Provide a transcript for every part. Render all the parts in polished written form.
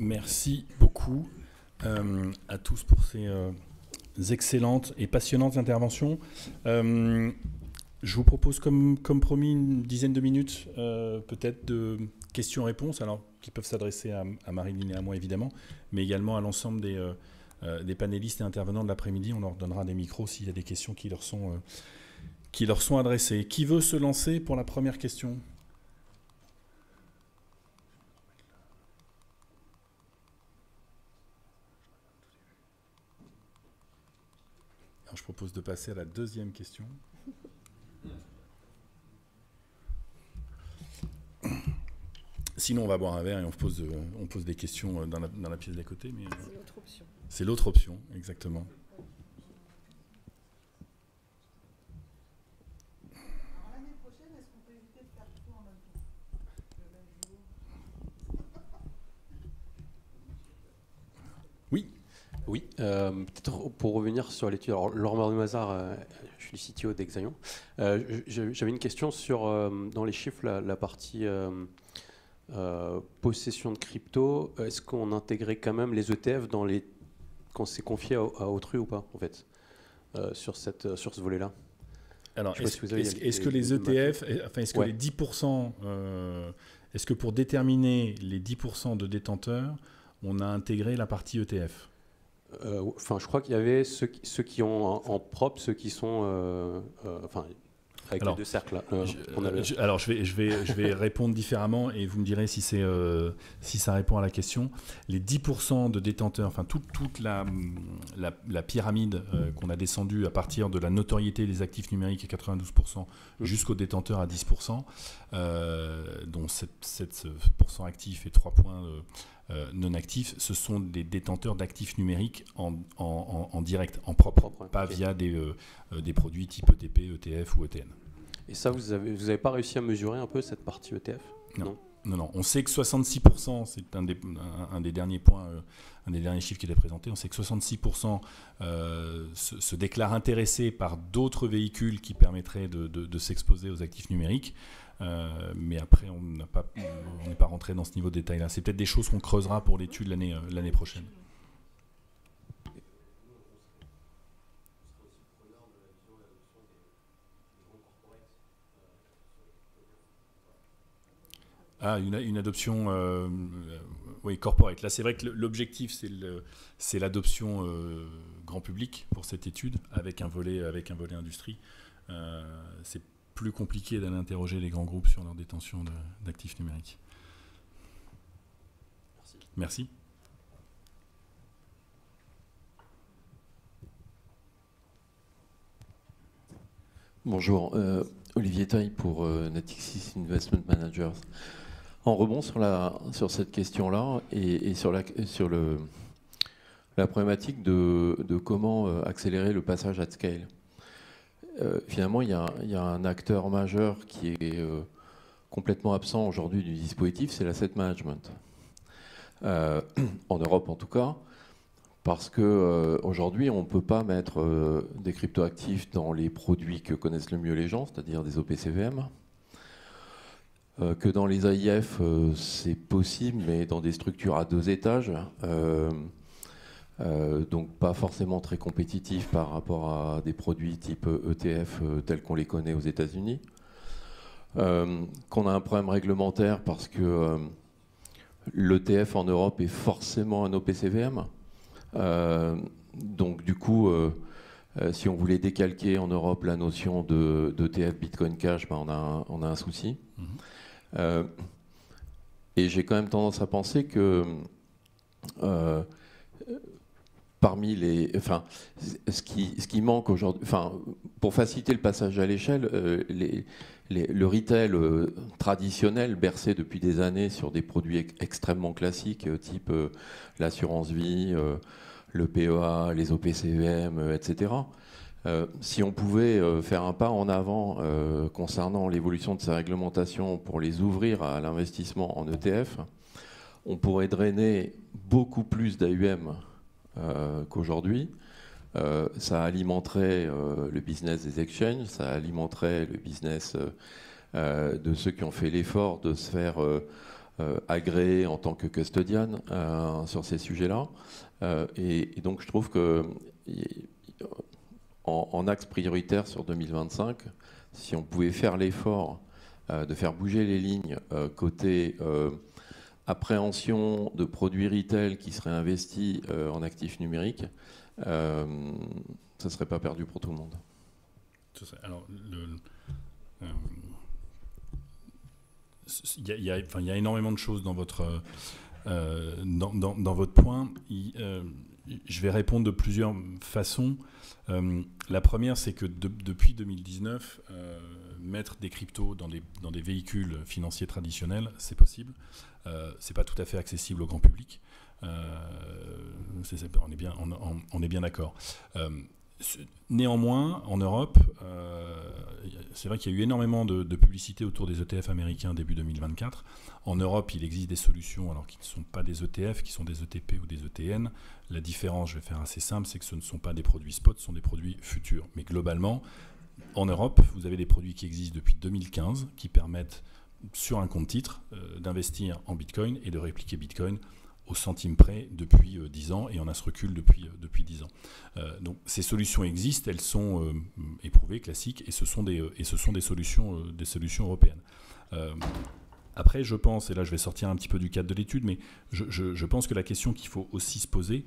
Merci beaucoup à tous pour ces excellentes et passionnantes interventions. Je vous propose, comme promis, une dizaine de minutes peut-être de questions-réponses, alors qui peuvent s'adresser à Marilyn et à moi évidemment, mais également à l'ensemble des panélistes et intervenants de l'après-midi. On leur donnera des micros s'il y a des questions qui leur sont adressées. Qui veut se lancer pour la première question ? Alors, je propose de passer à la deuxième question. Sinon, on va boire un verre et on pose des questions dans la pièce d'à côté. Mais, c'est l'autre option. C'est l'autre option, exactement. Alors, l'année prochaine, est-ce qu'on peut éviter de faire tout en même temps, le même jour? Oui. Oui, peut-être pour revenir sur l'étude. Alors, Laurent Mazard, je suis le CTO d'Exaion. J'avais une question sur, dans les chiffres, la partie possession de crypto. Est-ce qu'on intégrait quand même les ETF quand c'est confié à autrui ou pas, en fait, sur ce volet-là? Alors, est-ce que les ETF, enfin, est-ce que les 10%, est-ce que pour déterminer les 10% de détenteurs, on a intégré la partie ETF ? Enfin, je crois qu'il y avait ceux qui ont en propre, ceux qui sont, enfin, avec les deux cercles. Là. Je vais répondre différemment et vous me direz si ça répond à la question. Les 10% de détenteurs, enfin toute la pyramide qu'on a descendue à partir de la notoriété des actifs numériques à 92% jusqu'aux détenteurs à 10%, dont 7% actifs et 3 points non actifs, ce sont des détenteurs d'actifs numériques en direct, en propre, pas via des produits type ETP, ETF ou ETN. Et ça, vous avez pas réussi à mesurer un peu cette partie ETF ? Non. On sait que 66%, c'est un des derniers points, un des derniers chiffres qui était présenté, on sait que 66% se déclarent intéressés par d'autres véhicules qui permettraient de s'exposer aux actifs numériques. Mais après, on n'est pas rentré dans ce niveau de détail-là. C'est peut-être des choses qu'on creusera pour l'étude l'année prochaine. Une adoption corporate. Là, c'est vrai que l'objectif, c'est l'adoption grand public pour cette étude, avec un volet industrie. C'est plus compliqué d'aller interroger les grands groupes sur leur détention d'actifs numériques. Merci. Bonjour, Olivier Taille pour Natixis Investment Managers. En rebond sur cette question-là et sur la problématique de comment accélérer le passage at scale. Finalement, il y a un acteur majeur qui est complètement absent aujourd'hui du dispositif, c'est l'asset management. En Europe en tout cas, parce qu'aujourd'hui, on ne peut pas mettre des cryptoactifs dans les produits que connaissent le mieux les gens, c'est-à-dire des OPCVM. Que dans les AIF, c'est possible, mais dans des structures à 2 étages. Donc pas forcément très compétitif par rapport à des produits type ETF tels qu'on les connaît aux États-Unis. Qu'on a un problème réglementaire parce que l'ETF en Europe est forcément un OPCVM. Donc du coup, si on voulait décalquer en Europe la notion d'ETF Bitcoin Cash, on a un souci. Et j'ai quand même tendance à penser que parmi ce qui manque aujourd'hui, pour faciliter le passage à l'échelle, le retail traditionnel bercé depuis des années sur des produits extrêmement classiques, type l'assurance vie, le PEA, les OPCVM, etc. Si on pouvait faire un pas en avant concernant l'évolution de ces réglementations pour les ouvrir à l'investissement en ETF, on pourrait drainer beaucoup plus d'AUM qu'aujourd'hui. Ça alimenterait le business des exchanges, ça alimenterait le business de ceux qui ont fait l'effort de se faire agréé en tant que custodian sur ces sujets-là. Et donc je trouve que en axe prioritaire sur 2025, si on pouvait faire l'effort de faire bouger les lignes côté appréhension de produits retail qui seraient investis en actifs numériques, ça ne serait pas perdu pour tout le monde. Alors, il y a énormément de choses dans votre, dans votre point. Je vais répondre de plusieurs façons. La première, c'est que depuis 2019, mettre des cryptos dans des véhicules financiers traditionnels, c'est possible. C'est pas tout à fait accessible au grand public. On est bien d'accord. Néanmoins, en Europe, c'est vrai qu'il y a eu énormément de publicité autour des ETF américains début 2024. En Europe, il existe des solutions, alors qui ne sont pas des ETF, qui sont des ETP ou des ETN. La différence, je vais faire assez simple, c'est que ce ne sont pas des produits spot, ce sont des produits futurs. Mais globalement, en Europe, vous avez des produits qui existent depuis 2015, qui permettent, sur un compte titre, d'investir en Bitcoin et de répliquer Bitcoin au centime près depuis 10 ans, et on a ce recul depuis 10 ans. Donc ces solutions existent, elles sont éprouvées, classiques, et ce sont des solutions européennes. Après, je pense, et là je vais sortir un petit peu du cadre de l'étude, mais je pense que la question qu'il faut aussi se poser,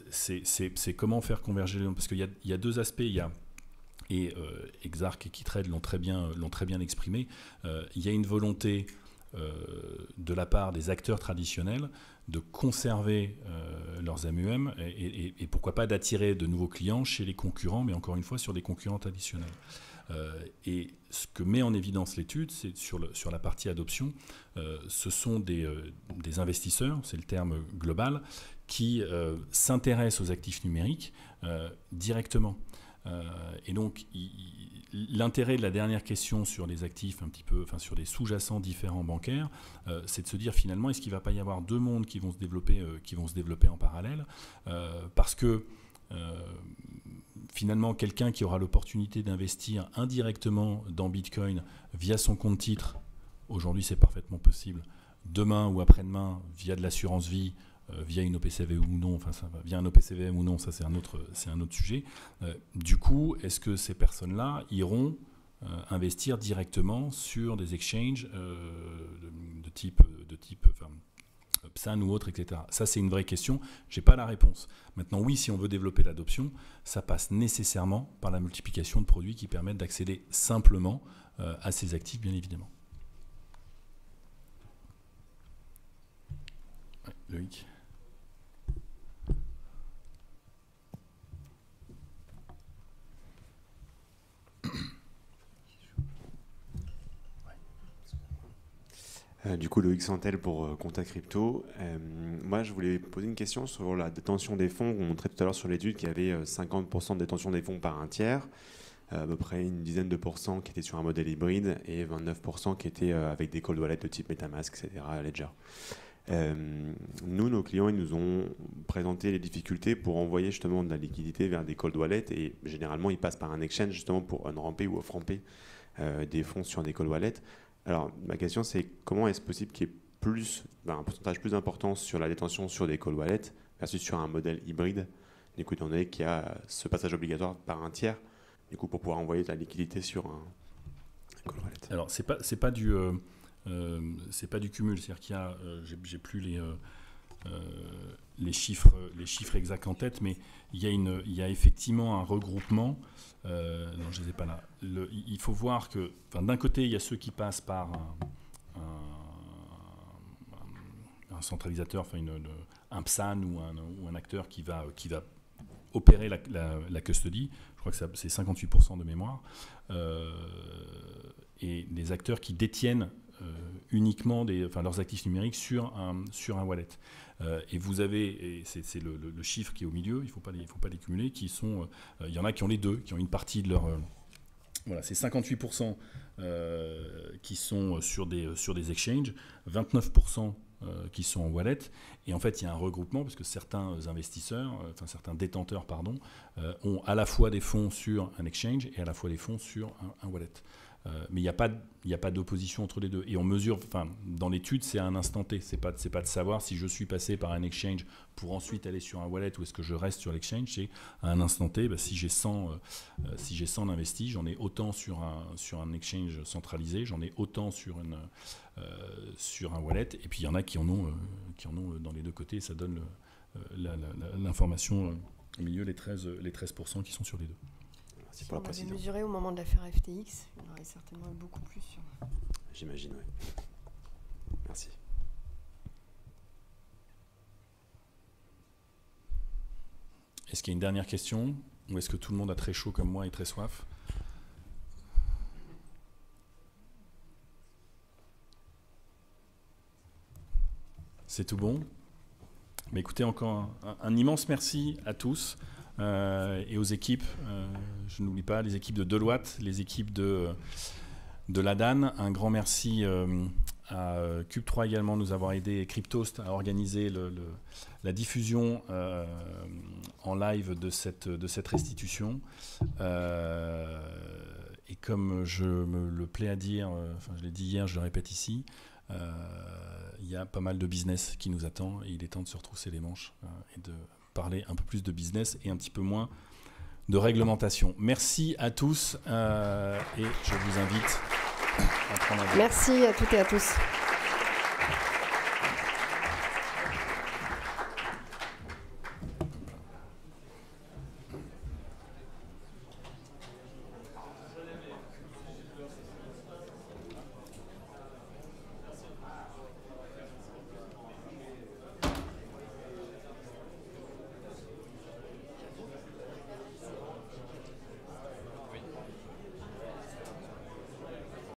c'est comment faire converger les... Parce qu'il y a deux aspects, et Exarch et Kittrade l'ont très bien exprimé, il y a une volonté de la part des acteurs traditionnels de conserver leurs MUM et pourquoi pas d'attirer de nouveaux clients chez les concurrents, mais encore une fois sur des concurrents traditionnels. Et ce que met en évidence l'étude, c'est sur la partie adoption, ce sont des investisseurs, c'est le terme global, qui s'intéressent aux actifs numériques directement. Et donc, l'intérêt de la dernière question sur les actifs, un petit peu, enfin sur les sous-jacents différents bancaires, c'est de se dire finalement, est-ce qu'il ne va pas y avoir deux mondes qui vont se développer en parallèle, parce que finalement, quelqu'un qui aura l'opportunité d'investir indirectement dans Bitcoin via son compte titre, aujourd'hui c'est parfaitement possible, demain ou après-demain via de l'assurance vie, via une OPCV ou non, enfin via un OPCVM ou non, ça c'est un autre sujet. Du coup, est-ce que ces personnes-là iront investir directement sur des exchanges de type PSAN ou autre, etc. Ça c'est une vraie question, j'ai pas la réponse. Maintenant oui, si on veut développer l'adoption, ça passe nécessairement par la multiplication de produits qui permettent d'accéder simplement à ces actifs, bien évidemment. Ouais, Loïc. Du coup, Loïc Santel pour Contact Crypto. Moi, je voulais poser une question sur la détention des fonds. On montrait tout à l'heure sur l'étude qu'il y avait 50% de détention des fonds par un tiers, à peu près une dizaine de pourcents qui étaient sur un modèle hybride et 29% qui étaient avec des cold wallets de type MetaMask, etc., Ledger. Nous, nos clients, ils nous ont présenté les difficultés pour envoyer justement de la liquidité vers des cold wallets et généralement, ils passent par un exchange justement pour on-ramper ou off-ramper des fonds sur des cold wallets. Alors, ma question, c'est comment est-ce possible qu'il y ait un pourcentage plus important sur la détention sur des cold wallets versus sur un modèle hybride, du coup, étant donné qu'il y a ce passage obligatoire par un tiers, du coup, pour pouvoir envoyer de la liquidité sur un cold wallet. Alors, c'est pas du cumul, c'est-à-dire qu'il y a, j'ai plus les chiffres exacts en tête, mais il y a effectivement un regroupement. Non, je ne les ai pas là. Il faut voir que, d'un côté, il y a ceux qui passent par un centralisateur, un PSAN ou un acteur qui va opérer la custody. Je crois que c'est 58% de mémoire. Et des acteurs qui détiennent uniquement leurs actifs numériques sur un wallet. Et vous avez, et c'est le chiffre qui est au milieu, il ne faut pas les cumuler, il y en a qui ont les deux, qui ont une partie de leur... voilà, c'est 58% qui sont sur des exchanges, 29% qui sont en wallet, et en fait il y a un regroupement parce que certains détenteurs ont à la fois des fonds sur un exchange et à la fois des fonds sur un wallet. Mais il n'y a pas d'opposition entre les deux. Et on mesure, dans l'étude, c'est à un instant T. C'est pas de savoir si je suis passé par un exchange pour ensuite aller sur un wallet ou est-ce que je reste sur l'exchange. C'est à un instant T, si j'ai 100 d'investis, j'en ai autant sur un exchange centralisé, j'en ai autant sur un wallet. Et puis il y en a qui en ont dans les deux côtés. Et ça donne l'information au milieu, les 13% qui sont sur les deux. Merci Si pour la on avait précision. mesuré au moment de l'affaire FTX, il y en aurait certainement eu beaucoup plus. J'imagine, oui. Merci. Est-ce qu'il y a une dernière question ou est-ce que tout le monde a très chaud comme moi et très soif? C'est tout bon? Mais écoutez, encore un immense merci à tous et aux équipes. Je n'oublie pas les équipes de Deloitte, les équipes de l'ADAN. Un grand merci à Cube3 également de nous avoir aidé, et Cryptost à organiser la diffusion en live de cette restitution. Et comme je me le plais à dire, je l'ai dit hier, je le répète ici, il y a pas mal de business qui nous attend et il est temps de se retrousser les manches et de parler un peu plus de business et un petit peu moins de réglementation. Merci à tous et je vous invite à prendre un verre. Merci à toutes et à tous.